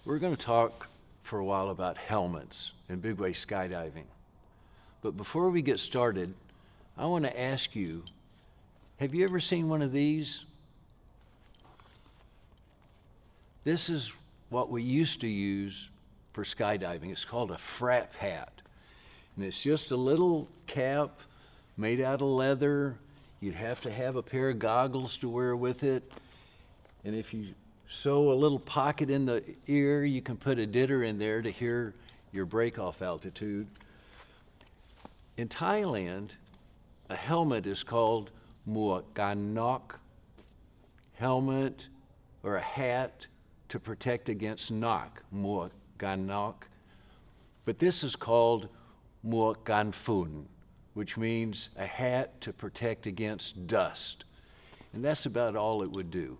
We're going to talk for a while about helmets and big wave skydiving. But before we get started, I want to ask you, have you ever seen one of these? This is what we used to use for skydiving. It's called a frap hat. And it's just a little cap made out of leather. You'd have to have a pair of goggles to wear with it. And if you sew a little pocket in the ear, you can put a ditter in there to hear your break-off altitude. In Thailand, a helmet is called muakanok, helmet or a hat to protect against knock, muakanok. But this is called muakanfun, which means a hat to protect against dust. And that's about all it would do.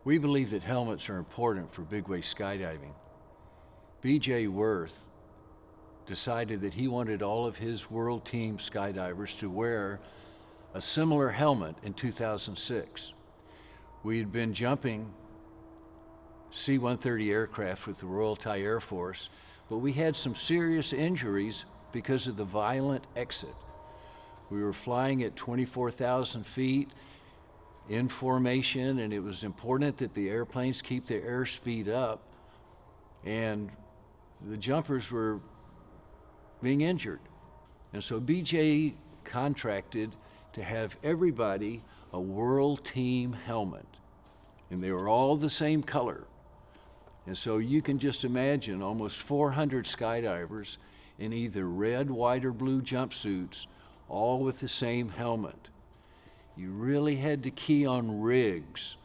We believe that helmets are important for big wave skydiving. B.J. Worth decided that he wanted all of his world team skydivers to wear a similar helmet in 2006. We had been jumping C-130 aircraft with the Royal Thai Air Force, but we had some serious injuries because of the violent exit. We were flying at 24,000 feet in formation, and it was important that the airplanes keep their airspeed up, and the jumpers were being injured. And so BJ contracted to have everybody a world team helmet, and they were all the same color. And so you can just imagine almost 400 skydivers in either red, white, or blue jumpsuits, all with the same helmet. You really had to key on rigs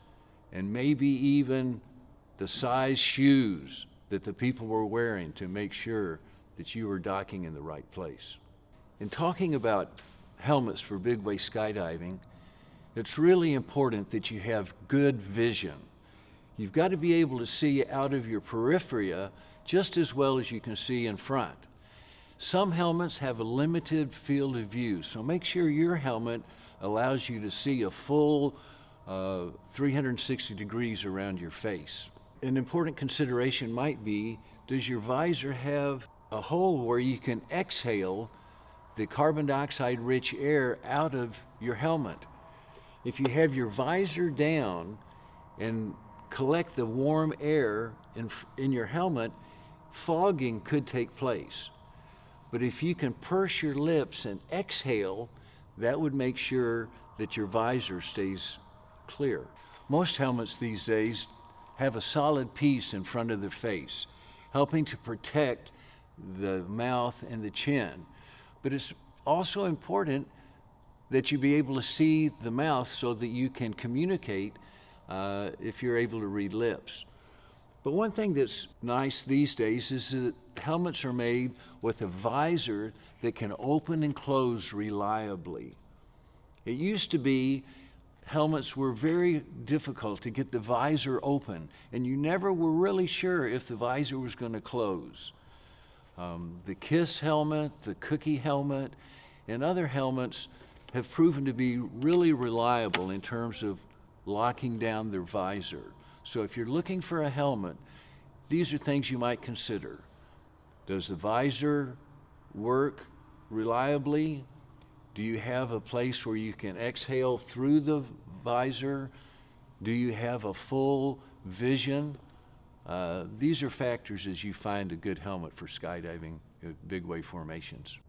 and maybe even the size shoes that the people were wearing to make sure that you were docking in the right place. In talking about helmets for big wave skydiving, it's really important that you have good vision. You've got to be able to see out of your periphery just as well as you can see in front. Some helmets have a limited field of view, so make sure your helmet allows you to see a full 360 degrees around your face. An important consideration might be, does your visor have a hole where you can exhale the carbon dioxide rich air out of your helmet? If you have your visor down and collect the warm air in your helmet, fogging could take place. But if you can purse your lips and exhale, that would make sure that your visor stays clear. Most helmets these days have a solid piece in front of the face, helping to protect the mouth and the chin. But it's also important that you be able to see the mouth so that you can communicate if you're able to read lips. But one thing that's nice these days is that helmets are made with a visor that can open and close reliably. It used to be helmets were very difficult to get the visor open, and you never were really sure if the visor was going to close. The KISS helmet, the Cookie helmet, and other helmets have proven to be really reliable in terms of locking down their visor. So if you're looking for a helmet, these are things you might consider. Does the visor work reliably? Do you have a place where you can exhale through the visor? Do you have a full vision? These are factors as you find a good helmet for skydiving big wave formations.